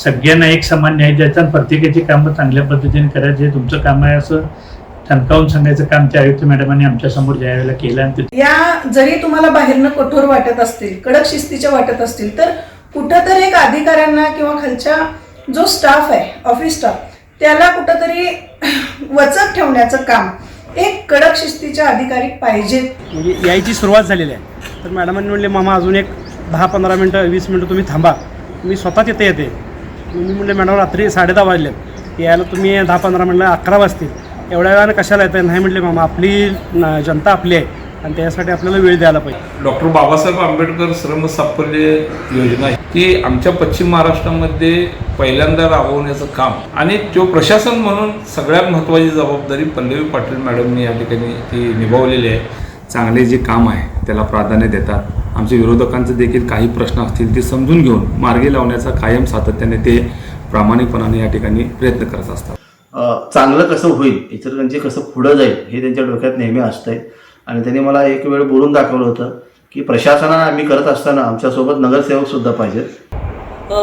सगळ्यांना एक समान न्याय द्यायचा आणि प्रत्येकाची कामं चांगल्या पद्धतीने करायचे, हे तुमचं काम आहे असं ठणकावून सांगायचं काम त्या आयुक्त मॅडमांनी आमच्या समोर ज्या वेळेला केलं. आणि या जरी तुम्हाला बाहेरनं कठोर वाटत असतील, कडक शिस्तीच्या वाटत असतील, तर कुठंतरी एक अधिकाऱ्यांना किंवा खालच्या जो स्टाफ आहे, ऑफिस स्टाफ, त्याला कुठंतरी वचक ठेवण्याचं काम एक कडक शिस्तीच्या अधिकारी पाहिजेत. म्हणजे यायची सुरुवात झालेली आहे. तर मॅडमांनी म्हणले मामा अजून एक 10-15 मिनटं 20 मिनटं तुम्ही थांबा, मी स्वतःच येते. मी म्हणले मॅडम रात्री 10:30 वाजले, यायला तुम्ही 10-15 मिनटं 11 वाजतील, एवढ्या वेळानं कशाला येतं? नाही म्हटले मामा, आपली जनता आपली आहे आणि त्यासाठी आपल्याला वेळ द्यायला पाहिजे. डॉक्टर बाबासाहेब आंबेडकर श्रम साफल्य योजना ही आमच्या पश्चिम महाराष्ट्रामध्ये पहिल्यांदा राबवण्याचं काम आणि तो प्रशासन म्हणून सगळ्यात महत्त्वाची जबाबदारी पल्लवी पाटील मॅडमनी या ठिकाणी ती निभावलेली आहे. चांगले जे काम आहे त्याला प्राधान्य देतात. आमच्या विरोधकांचे देखील काही प्रश्न असतील ते समजून घेऊन मार्गी लावण्याचा कायम सातत्याने ते प्रामाणिकपणाने या ठिकाणी प्रयत्न करत असतात. चांगलं कसं होईल, इचलकरंजी कसं पुढं जाईल हे त्यांच्या डोक्यात नेहमी असतंय. आणि त्यांनी मला एक वेळ बोलून दाखवलं होतं की प्रशासनानं आम्ही करत असताना आमच्यासोबत नगरसेवक सुद्धा पाहिजेत.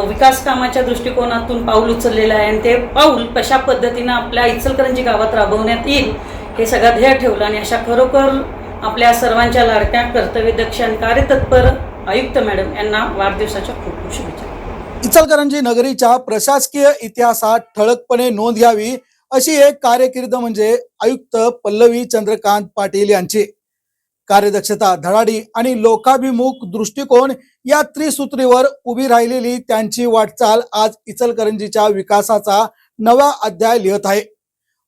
विकास कामाच्या दृष्टिकोनातून पाऊल उचललेलं आहे आणि ते पाऊल कशा पद्धतीनं आपल्या इचलकरंजी गावात राबवण्यात येईल हे सगळं ध्येय ठेवलं. आणि अशा खरोखर आपल्या सर्वांच्या लाडक्या कर्तव्यदक्ष आणि कार्यतत्पर आयुक्त मॅडम यांना वाढदिवसाच्या खूप खूप शुभेच्छा. इचलकरंजी नगरीच्या प्रशासकीय इतिहासात ठळकपणे नोंद घ्यावी अशी एक कार्यकीर्द म्हणजे आयुक्त पल्लवी चंद्रकांत पाटील यांची. कार्यदक्षता, धडाडी आणि लोकाभिमुख दृष्टिकोन या त्रिसूत्रीवर उभी राहिलेली त्यांची वाटचाल आज इचलकरंजीच्या विकासाचा नवा अध्याय लिहित आहे.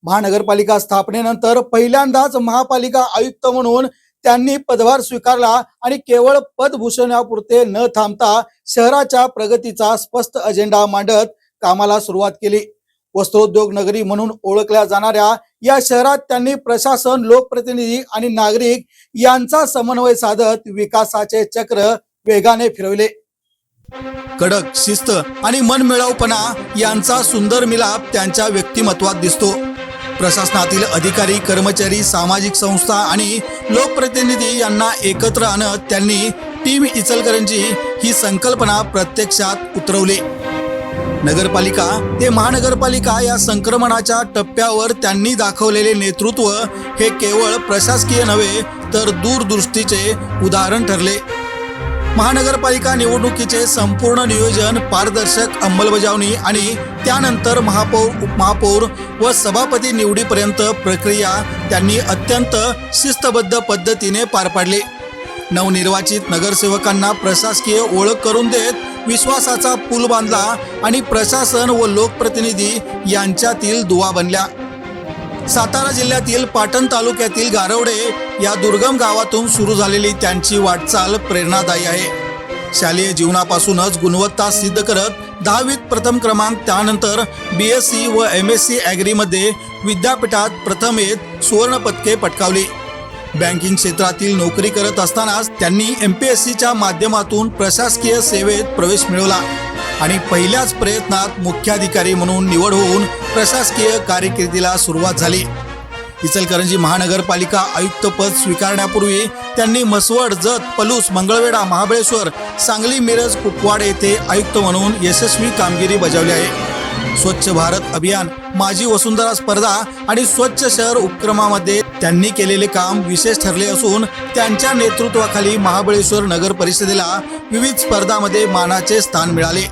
महानगरपालिका स्थापनेनंतर पहिल्यांदाच महापालिका आयुक्त म्हणून त्यांनी पदभार स्वीकारला आणि केवळ पदभूषणापुरते न थांबता शहराच्या प्रगतीचा स्पष्ट अजेंडा मांडत कामाला सुरुवात केली. वस्त्रोद्योग नगरी म्हणून ओळखल्या जाणाऱ्या या शहरात त्यांनी प्रशासन, लोकप्रतिनिधी आणि नागरिक यांचा समन्वय साधत विकासाचे चक्र वेगाने फिरवले. कडक शिस्त आणि मनमिळाऊपणा यांचा सुंदर मिलाप त्यांच्या व्यक्तिमत्वात दिसतो. प्रशासनातील अधिकारी, कर्मचारी, सामाजिक संस्था आणि लोकप्रतिनिधी यांना एकत्र आणत त्यांनी टीम इचलकरंजी ही संकल्पना प्रत्यक्षात उतरवली. नगरपालिका ते महानगरपालिका या संक्रमणाच्या टप्प्यावर त्यांनी दाखवलेले नेतृत्व हे केवळ प्रशासकीय नव्हे तर दूरदृष्टीचे उदाहरण ठरले. महानगरपालिका निवडणुकीचे संपूर्ण नियोजन, पारदर्शक अंमलबजावणी आणि त्यानंतर महापौर, उपमहापौर व सभापती निवडीपर्यंत प्रक्रिया त्यांनी अत्यंत शिस्तबद्ध पद्धतीने पार पाडली. नवनिर्वाचित नगरसेवकांना प्रशासकीय ओळख करून देत विश्वासाचा पूल बांधला आणि प्रशासन व लोकप्रतिनिधी यांच्यातील दुवा बनल्या. सातारा जिल्ह्यातील पाटण तालुक्यातील गारवडे या दुर्गम गावातून सुरू झालेली त्यांची वाटचाल प्रेरणादायी आहे. शालेय जीवनापासूनच गुणवत्ता सिद्ध करत 10वीत प्रथम क्रमांक, त्यानंतर BSc व MSc ॲग्रीमध्ये विद्यापीठात प्रथम येत सुवर्ण पदके पटकावली. बँकिंग क्षेत्रातील नोकरी करत असतानाच त्यांनी MPSCच्या माध्यमातून प्रशासकीय सेवेत प्रवेश मिळवला आणि पहिल्याच प्रयत्नात मुख्याधिकारी म्हणून निवड होऊन प्रशासकीय कारकिर्दीला सुरुवात झाली. इचलकरंजी महानगरपालिका आयुक्तपद स्वीकारण्यापूर्वी त्यांनी म्हसवड, जत, पलूस, मंगळवेढा, महाबळेश्वर, सांगली, मिरज, कुपवाड येथे आयुक्त म्हणून यशस्वी कामगिरी बजावली आहे. स्वच्छ भारत अभियान, माझी वसुंधरा स्पर्धा आणि स्वच्छ शहर उपक्रमामध्ये त्यांनी केलेले काम विशेष ठरले असून त्यांच्या नेतृत्वाखाली महाबळेश्वर नगर परिषदेला विविध स्पर्धांमध्ये मानाचे स्थान मिळाले.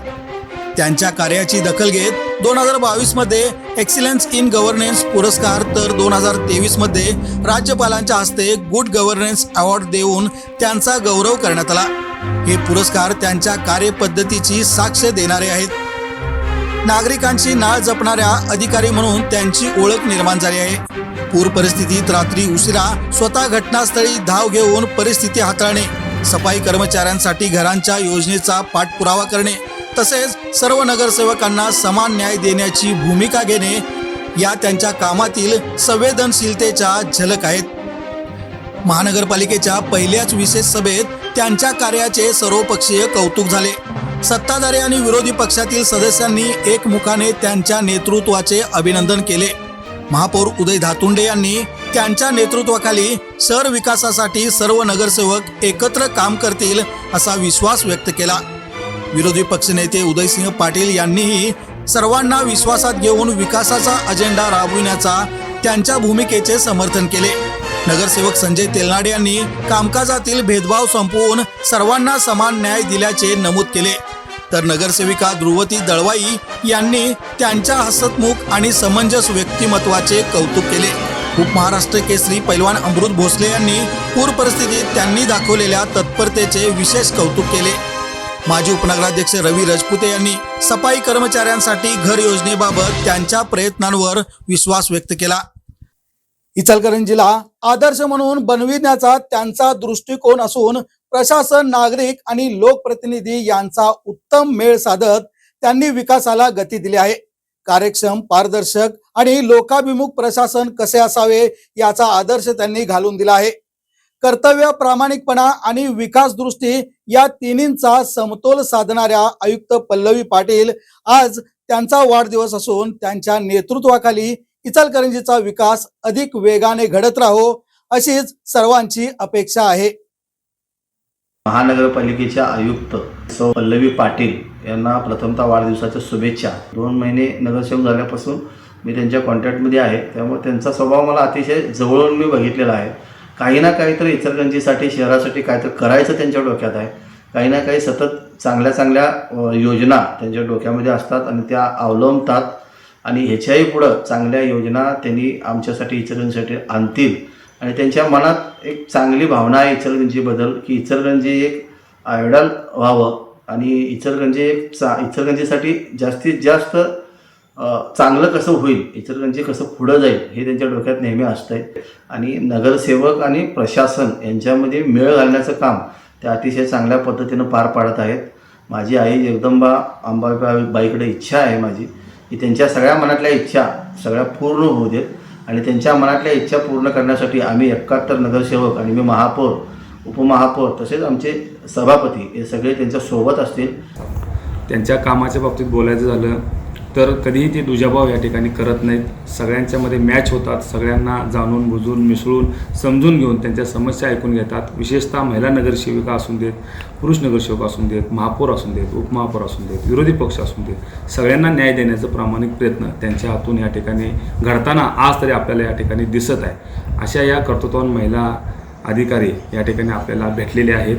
त्यांच्या कार्याची दखल घेत 2022 मध्ये एक्सिलन्स इन गव्हर्नन्स पुरस्कार तर 2023 मध्ये राज्यपालांच्या हस्ते गुड गव्हर्नन्स अवॉर्ड देऊन त्यांचा गौरव करण्यात आला. हे पुरस्कार त्यांच्या कार्यपद्धतीची साक्ष देणारे आहेत. नागरिकांची नाळ जपणाऱ्या अधिकारी म्हणून त्यांची ओळख निर्माण झाली आहे. पूर परिस्थितीत रात्री उशिरा स्वतः घटनास्थळी धाव घेऊन परिस्थिती हाताळणे, सफाई कर्मचाऱ्यांसाठी घरांच्या योजनेचा पाठपुरावा करणे, तसेच सर्व नगरसेवकांना समान न्याय देण्याची भूमिका घेणे या त्यांच्या कामातील संवेदनशीलतेच्या झलक आहेत. महानगरपालिकेच्या पहिल्याच विशेष सभेत त्यांच्या कार्याचे सर्वपक्षीय कौतुक झाले. सत्ताधारी आणि विरोधी पक्षातील सदस्यांनी एकमुखाने त्यांच्या नेतृत्वाचे अभिनंदन केले. महापौर उदय धातुंडे यांनी त्यांच्या नेतृत्वाखाली शहर विकासासाठी सर्व नगरसेवक एकत्र काम करतील असा विश्वास व्यक्त केला. विरोधी पक्षनेते उदयसिंह पाटील यांनीही सर्वांना विश्वासात घेऊन विकासाचा अजेंडा राबविण्याचा त्यांच्या भूमिकेचे समर्थन केले. नगरसेवक संजय तेलनाडे यांनी कामकाजातील भेदभाव संपवून सर्वांना समान न्याय दिल्याचे नमूद केले. तर नगरसेविका ध्रुवती दळवाई यांनी त्यांच्या हसतमुख आणि समंजस व्यक्तिमत्वाचे कौतुक केले. उपमहाराष्ट्र केसरी पैलवान अमृत भोसले यांनी पूर परिस्थितीत त्यांनी दाखवलेल्या तत्परतेचे विशेष कौतुक केले. माजी उपनगराध्यक्ष रवी राजपुते यांनी सफाई कर्मचाऱ्यांसाठी घर योजनेबाबत त्यांच्या प्रयत्नांवर विश्वास व्यक्त केला. इचलकरंजीला आदर्श म्हणून बनविण्याचा त्यांचा दृष्टिकोन असून प्रशासन, नागरिक आणि लोकप्रतिनिधी यांचा उत्तम मेळ साधत त्यांनी विकासाला गती दिली आहे. कार्यक्षम, पारदर्शक आणि लोकाभिमुख प्रशासन कसे असावे याचा आदर्श त्यांनी घालून दिला आहे. कर्तव्य, प्रामाणिकपणा आणि विकास दृष्टी या तिन्हींचा समतोल साधणाऱ्या आयुक्त पल्लवी पाटील आज त्यांचा वाढदिवस असून त्यांच्या नेतृत्वाखाली इचलकरंजीचा विकास अधिक वेगाने घडत राहो अशीच सर्वांची अपेक्षा आहे. महानगरपालिकेच्या आयुक्त सौ पल्लवी पाटील यांना प्रथमतः वाढदिवसाच्या शुभेच्छा. 2 महिने नगरसेवक झाल्यापासून मी त्यांच्या कॉन्टॅक्टमध्ये आहे, त्यामुळे त्यांचा स्वभाव मला अतिशय जवळून मी बघितलेला आहे. काही ना काहीतरी इचलकरंजीसाठी, शहरासाठी काहीतरी करायचं त्यांच्या डोक्यात आहे. काही ना काही सतत चांगल्या चांगल्या योजना त्यांच्या डोक्यामध्ये असतात आणि त्या अवलंबतात आणि ह्याच्याही पुढं चांगल्या योजना त्यांनी आमच्यासाठी, इचलकरंजीसाठी आणतील. आणि त्यांच्या मनात एक चांगली भावना आहे इचलकरंजीबद्दल, की इचलकरंजी एक आयडल व्हावं आणि इचलकरंजीसाठी जास्तीत जास्त चांगलं कसं होईल, इचलकरंजी कसं पुढं जाईल हे त्यांच्या डोक्यात नेहमी असतंय. आणि नगरसेवक आणि प्रशासन यांच्यामध्ये मेळ घालण्याचं काम ते अतिशय चांगल्या पद्धतीनं पार पाडत आहेत. माझी आई जगदंबा अंबाबाईकडे इच्छा आहे माझी, की त्यांच्या सगळ्या मनातल्या इच्छा सगळ्या पूर्ण होऊ देत. आणि त्यांच्या मनातल्या इच्छा पूर्ण करण्यासाठी आम्ही 71 नगरसेवक आणि मी महापौर, उपमहापौर तसेच आमचे सभापती हे सगळे त्यांच्या सोबत असतील. त्यांच्या कामाच्या बाबतीत बोलायचं झालं तर कधीही ते दुजाभाव या ठिकाणी करत नाहीत. सगळ्यांच्यामध्ये मॅच होतात. सगळ्यांना जाणून बुजून मिसळून समजून घेऊन त्यांच्या समस्या ऐकून घेतात. विशेषतः महिला नगरसेविका असून देत, पुरुष नगरसेवक असून देत, महापौर असून देत, उपमहापौर असून देत, विरोधी पक्ष असून देत, सगळ्यांना न्याय देण्याचं प्रामाणिक प्रयत्न त्यांच्या हातून या ठिकाणी घडताना आज तरी आपल्याला या ठिकाणी दिसत आहे. अशा या कर्तृत्ववान महिला अधिकारी या ठिकाणी आपल्याला भेटलेले आहेत.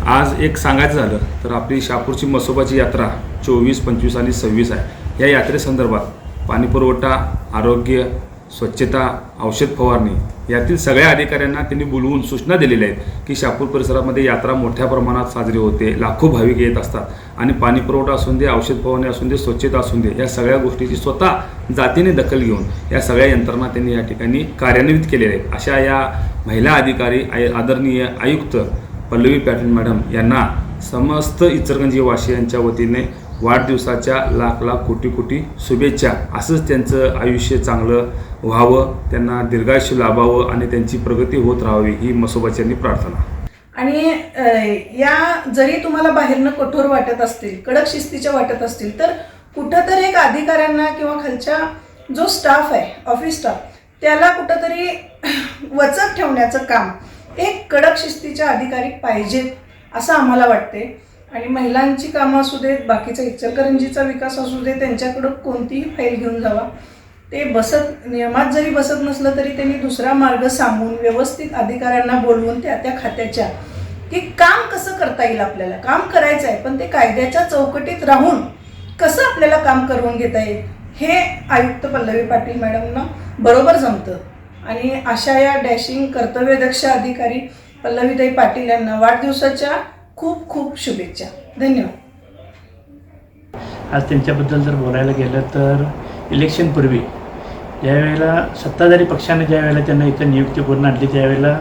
आज एक सांगायचं झालं तर आपली शहापूरची म्हसोबाची यात्रा 24, 25 आणि 26 आहे. या यात्रेसंदर्भात पाणीपुरवठा, आरोग्य, स्वच्छता, औषध फवारणी यातील सगळ्या अधिकाऱ्यांना त्यांनी बोलवून सूचना दिलेल्या आहेत की शहापूर परिसरामध्ये यात्रा मोठ्या प्रमाणात साजरी होते, लाखो भाविक येत असतात आणि पाणीपुरवठा असून दे, औषध फवारणी असून दे, स्वच्छता असून दे, या सगळ्या गोष्टीची स्वतः जातीने दखल घेऊन या सगळ्या यंत्रणा त्यांनी या ठिकाणी कार्यान्वित केलेल्या आहेत. अशा या महिला अधिकारी आदरणीय आयुक्त पल्लवी पाटील मॅडम यांना समस्त इचलकरंजी वासियांच्या वतीने वाढदिवसाच्या लाख लाख कोटी कोटी शुभेच्छा. असंच त्यांचं आयुष्य चांगलं व्हावं, त्यांना दीर्घायुष्य लाभावं आणि त्यांची प्रगती होत राहावी ही म्हसोबाच्यांनी प्रार्थना. आणि या जरी तुम्हाला बाहेरनं कठोर वाटत असतील, कडक शिस्तीच्या वाटत असतील, तर कुठंतरी एक अधिकाऱ्यांना किंवा खालच्या जो स्टाफ आहे, ऑफिस स्टाफ, त्याला कुठंतरी वचक ठेवण्याचं काम एक कडक शिस्तीच्या अधिकारी पाहिजेत असं आम्हाला वाटते. आणि महिलांची कामं असू देत, बाकीचा इचलकरंजीचा विकास असू दे, त्यांच्याकडं कोणतीही फाईल घेऊन जावा. ते नियमात जरी बसत नसलं तरी त्यांनी दुसरा मार्ग सांगून व्यवस्थित अधिकाऱ्यांना बोलवून त्या खात्याच्या की काम कसं करता येईल, आपल्याला काम करायचं आहे पण ते कायद्याच्या चौकटीत राहून कसं आपल्याला काम करून घेता येईल हे आयुक्त पल्लवी पाटील मॅडमना बरोबर जमतं. आणि अशा या डॅशिंग कर्तव्यदक्ष अधिकारी पल्लवीताई पाटील यांना वाढदिवसाच्या खूप खूप शुभेच्छा. धन्यवाद. आज त्यांच्याबद्दल जर बोलायला गेलं तर इलेक्शनपूर्वी ज्यावेळेला सत्ताधारी पक्षाने ज्यावेळेला त्यांना इथं नियुक्ती करून आणली त्यावेळेला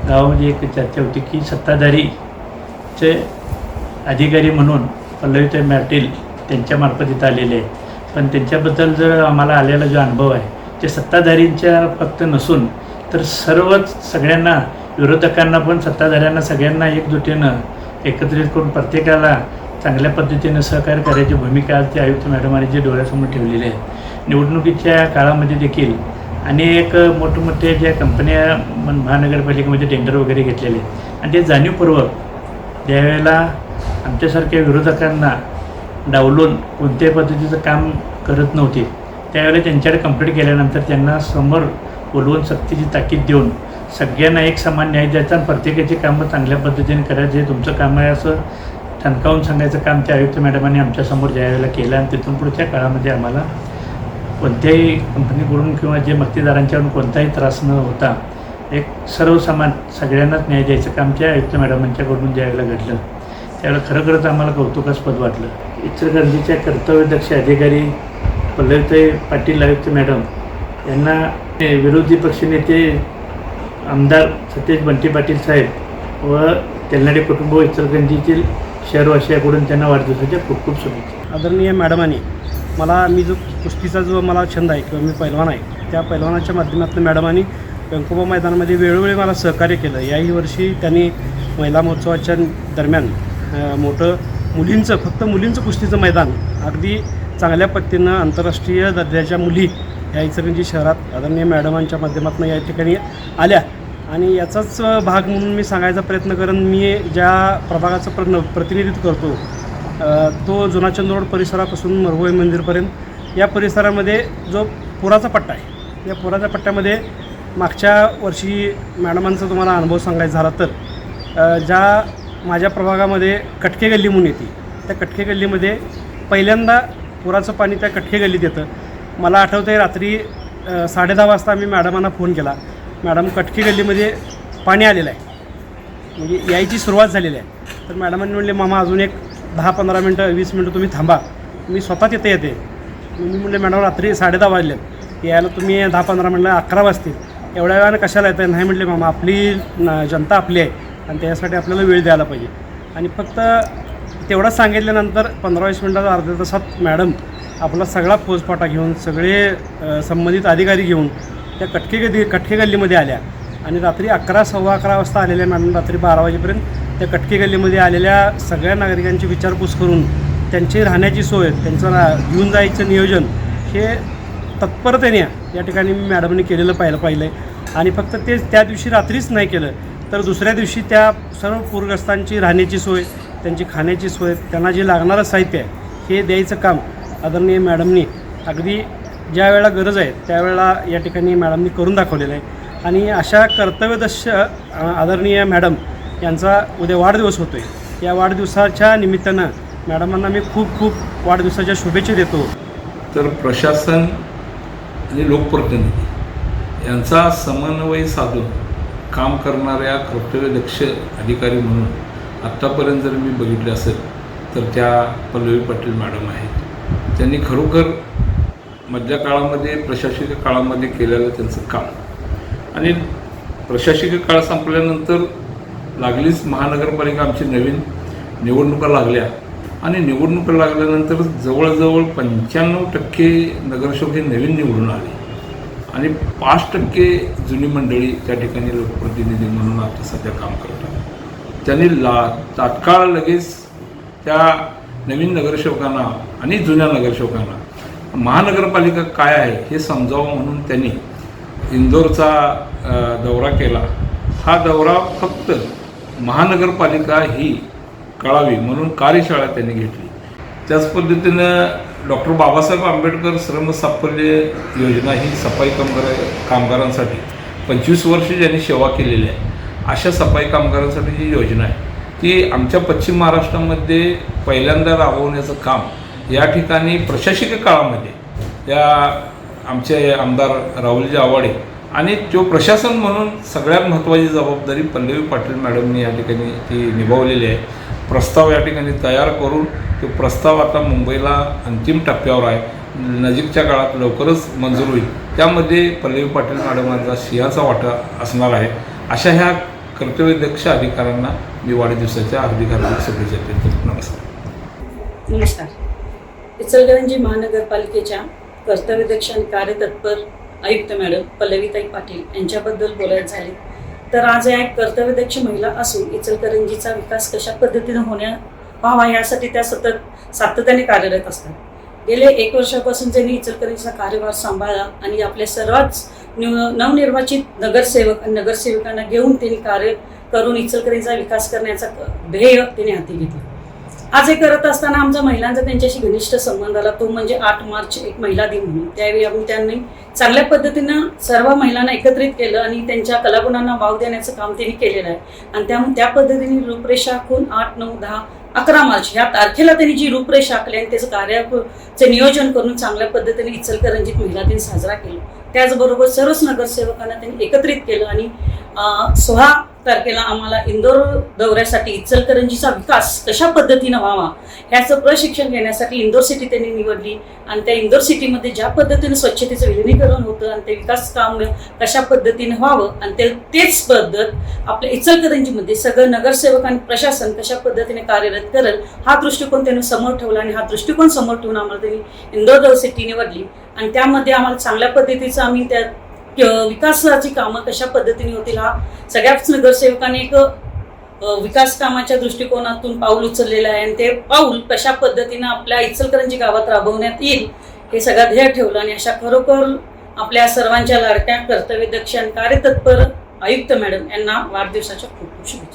गावामध्ये एक चर्चा होती की सत्ताधारीचे अधिकारी म्हणून पल्लवीताई पाटील त्यांच्यामार्फत इथं आलेले आहे. पण त्यांच्याबद्दल जर आम्हाला आलेला जो अनुभव आहे ते सत्ताधारींच्या फक्त नसून तर सर्वच सगळ्यांना, विरोधकांना पण सत्ताधाऱ्यांना सगळ्यांना एकजुटीनं एकत्रित करून प्रत्येकाला चांगल्या पद्धतीनं सहकार्य करायची भूमिका आज ते आयुक्त मॅडमांनी जे डोळ्यासमोर ठेवलेली आहे. निवडणुकीच्या काळामध्ये देखील अनेक मोठमोठ्या ज्या कंपन्या महानगरपालिकेमध्ये टेंडर वगैरे घेतलेले आणि ते जाणीवपूर्वक ज्यावेळेला आमच्यासारख्या विरोधकांना डावलून कोणत्याही पद्धतीचं काम करत नव्हते. त्यावेळेला त्यांच्याकडे कंप्लीट केल्यानंतर त्यांना समोर बोलवून सक्तीची ताकीद देऊन सगळ्यांना एक समान न्याय द्यायचा आणि प्रत्येकाची कामं चांगल्या पद्धतीने करायचे, तुमचं काम आहे असं ठणकावून सांगायचं काम त्या आयुक्त मॅडमांनी आमच्यासमोर ज्यावेळेला केलं. आणि तिथून पुढच्या काळामध्ये आम्हाला कोणत्याही कंपनीकडून किंवा जे मक्तेदारांच्याकडून कोणताही त्रास न होता एक सर्वसमान सगळ्यांनाच न्याय द्यायचं काम त्या आयुक्त मॅडमांच्याकडून ज्यावेळेला घडलं त्यावेळेला खरोखरच आम्हाला कौतुकास्पद वाटलं. इचलकरंजीच्या कर्तव्यदक्ष अधिकारी पल्लवीताई पाटील आयुक्त मॅडम यांना विरोधी पक्षनेते आमदार सतेज बंटी पाटील साहेब व तेलनाडे कुटुंब इचलकरंजीतील शहरवासियाकडून त्यांना वाढदिवसाच्या खूप खूप शुभेच्छा. आदरणीय मॅडमांनी मी जो कुस्तीचा जो मला छंद आहे किंवा मी पैलवान आहे, त्या पैलवानाच्या माध्यमातून मॅडमांनी व्यंकोबा मैदानामध्ये वेळोवेळी मला सहकार्य केलं. याही वर्षी त्यांनी महिला महोत्सवाच्या दरम्यान मोठं फक्त मुलींचं कुस्तीचं मैदान अगदी चांगल्या पद्धतीनं आंतरराष्ट्रीय दर्जाच्या मुली या इचलकरंजी शहरात आदरणीय मॅडमांच्या माध्यमातून या ठिकाणी आल्या. आणि याचाच भाग म्हणून मी सांगायचा प्रयत्न करेन, मी ज्या प्रभागाचं प्रतिनिधित्व करतो तो जुना चंदरोड परिसरापासून मरगोई मंदिरपर्यंत या परिसरामध्ये जो पुराचा पट्टा आहे, या पुराच्या पट्ट्यामध्ये मागच्या वर्षी मॅडमांचा तुम्हाला अनुभव सांगायचा झाला तर ज्या माझ्या प्रभागामध्ये कटके गल्ली म्हणून येते, त्या कटके गल्लीमध्ये पहिल्यांदा पुराचं पाणी त्या कटके गल्लीत येतं. मला आठवतं आहे रात्री 10:30 वाजता आम्ही मॅडमांना फोन केला, मॅडम कटके गल्लीमध्ये पाणी आलेलं आहे, म्हणजे यायची सुरुवात झालेली आहे. तर मॅडमांनी म्हणले मामा अजून एक 10-15 मिनटं 20 मिनटं तुम्ही थांबा, मी स्वतः तिथे येते. मी म्हणले मॅडम रात्री 10:30 वाजलेत, यायला तुम्ही 10-15 मिनटं 11 वाजतील, एवढ्या वेळानं कशाला येतं. नाही म्हटले मामा आपली जनता आपली आहे आणि त्यासाठी आपल्याला वेळ द्यायला पाहिजे. आणि फक्त तेवढं सांगितल्यानंतर 15-20 मिनटाचा अर्ध्या तासात मॅडम आपला सगळा फौजफाटा घेऊन सगळे संबंधित अधिकारी घेऊन त्या कटके गल्लीमध्ये आल्या. आणि रात्री 11-11:15 वाजता आलेल्या मॅडम रात्री 12 वाजेपर्यंत त्या कटके गल्लीमध्ये आलेल्या सगळ्या नागरिकांची विचारपूस करून त्यांची राहण्याची सोय, त्यांचं घेऊन जायचं नियोजन हे तत्परतेने या ठिकाणी मॅडमने केलेलं पाहिलं आहे. आणि फक्त ते त्या दिवशी रात्रीच नाही केलं तर दुसऱ्या दिवशी त्या सर्व पूरग्रस्तांची राहण्याची सोय, त्यांची खाण्याची सोय, त्यांना जे लागणारं साहित्य आहे हे द्यायचं काम आदरणीय मॅडमनी अगदी ज्या वेळेला गरज आहे त्यावेळेला या ठिकाणी मॅडमनी करून दाखवलेलं आहे. आणि अशा कर्तव्यदक्ष आदरणीय मॅडम यांचा उद्या वाढदिवस होतो आहे. या वाढदिवसाच्या निमित्तानं मॅडमांना मी खूप खूप वाढदिवसाच्या शुभेच्छा देतो. तर प्रशासन आणि लोकप्रतिनिधी यांचा समन्वय साधून काम करणाऱ्या कर्तव्यदक्ष अधिकारी म्हणून आत्तापर्यंत जर मी बघितलं असेल तर त्या पल्लवी पाटील मॅडम आहेत. त्यांनी खरोखर मधल्या काळामध्ये प्रशासकीय काळामध्ये केलेलं त्यांचं काम आणि प्रशासकीय काळ संपल्यानंतर लागलीच महानगरपालिका आमची नवीन निवडणुका लागल्या आणि निवडणुका लागल्यानंतर जवळजवळ 95% नगरसेवक हे नवीन निवडून आले आणि 5% जुनी मंडळी त्या ठिकाणी लोकप्रतिनिधी म्हणून आता सध्या काम करतात. त्यांनी तात्काळ लगेच त्या नवीन नगरसेवकांना आणि जुन्या नगरसेवकांना महानगरपालिका काय आहे हे समजावं म्हणून त्यांनी इंदोरचा दौरा केला. हा दौरा फक्त महानगरपालिका ही कळावी म्हणून कार्यशाळा त्यांनी घेतली. त्याच पद्धतीनं डॉक्टर बाबासाहेब आंबेडकर श्रम साफल्य योजना ही सफाई कामगारांसाठी 25 वर्ष ज्यांनी सेवा केलेली आहे अशा सफाई कामगारांसाठी जी योजना आहे ती आमच्या पश्चिम महाराष्ट्रामध्ये पहिल्यांदा राबवण्याचं काम या ठिकाणी प्रशासकीय काळामध्ये या आमचे आमदार राहुलजी आवाडे आणि तो प्रशासन म्हणून सगळ्यात महत्त्वाची जबाबदारी पल्लवी पाटील मॅडमने या ठिकाणी ती निभावलेली आहे. प्रस्ताव या ठिकाणी तयार करून तो प्रस्ताव आता मुंबईला अंतिम टप्प्यावर आहे. नजीकच्या काळात लवकरच मंजूर होईल. त्यामध्ये पल्लवी पाटील मॅडमांचा सिंहाचा वाटा असणार आहे. अशा ह्या कर्तव्यदक्ष अधिकाऱ्यांना मी वाढदिवसाच्या हार्दिक शुभेच्छा देतो. नमस्कार. इचलकरंजी महानगरपालिकेच्या कर्तव्यदक्ष आणि कार्यतत्पर आयुक्त मॅडम पल्लवीताई पाटील यांच्याबद्दल बोलायचं झाले तर आज या एक कर्तव्यदक्ष महिला असून इचलकरंजीचा विकास कशा पद्धतीनं व्हावा यासाठी त्या सातत्याने कार्यरत असतात. गेले 1 वर्षापासून त्यांनी इचलकरंजीचा कार्यभार सांभाळला आणि आपल्या सर्वच नवनिर्वाचित नगरसेवक आणि नगरसेवकांना घेऊन त्यांनी कार्य करून इचलकरंजीचा विकास करण्याचा ध्येय त्यांनी हाती घेतला. आज हे करत असताना आमचा महिलांचा त्यांच्याशी घनिष्ठ संबंध आला, तो म्हणजे 8 मार्च एक महिला दिन म्हणून. त्यावेळी आम्ही त्यांनी चांगल्या पद्धतीनं सर्व महिलांना एकत्रित केलं आणि त्यांच्या कलागुणांना वाव देण्याचं काम त्यांनी केलेलं आहे. आणि त्यामुळे त्या पद्धतीने रूपरेषा आखून 8, 9, 10, 11 मार्च ह्या तारखेला त्यांनी जी रूपरेषा आखली आणि त्याचं कार्याचं नियोजन करून चांगल्या पद्धतीने इचलकरंजीत महिला दिन साजरा केला. त्याचबरोबर सर्वच नगरसेवकांना त्यांनी एकत्रित केलं आणि 16 तारखेला आम्हाला इंदोर दौऱ्यासाठी इचलकरंजीचा विकास कशा पद्धतीनं व्हावा ह्याचं प्रशिक्षण घेण्यासाठी इंदोर सिटी त्यांनी निवडली. आणि त्या इंदोर सिटीमध्ये ज्या पद्धतीनं स्वच्छतेचं विलिनीकरण होतं आणि ते विकास काम कशा पद्धतीने व्हावं आणि तेच पद्धत आपल्या इचलकरंजीमध्ये सगळं नगरसेवक आणि प्रशासन कशा पद्धतीने कार्यरत करेल हा दृष्टिकोन त्यांनी समोर ठेवला. आणि हा दृष्टिकोन समोर ठेवून आम्हाला त्यांनी इंदोर दौर सिटी निवडली. आणि त्यामध्ये आम्हाला चांगल्या पद्धतीचं आम्ही त्या विकासाची कामं कशा पद्धतीने होतील हा सगळ्याच नगरसेवकांनी एक विकास कामाच्या दृष्टिकोनातून पाऊल उचललेलं आहे. आणि ते पाऊल कशा पद्धतीनं आपल्या इचलकरंजी गावात राबवण्यात येईल हे सगळं ध्येय ठेवलं. आणि अशा खरोखर आपल्या सर्वांच्या लाडक्या कर्तव्यदक्ष आणि कार्यतत्पर आयुक्त मॅडम यांना वाढदिवसाच्या खूप खूप शुभेच्छा.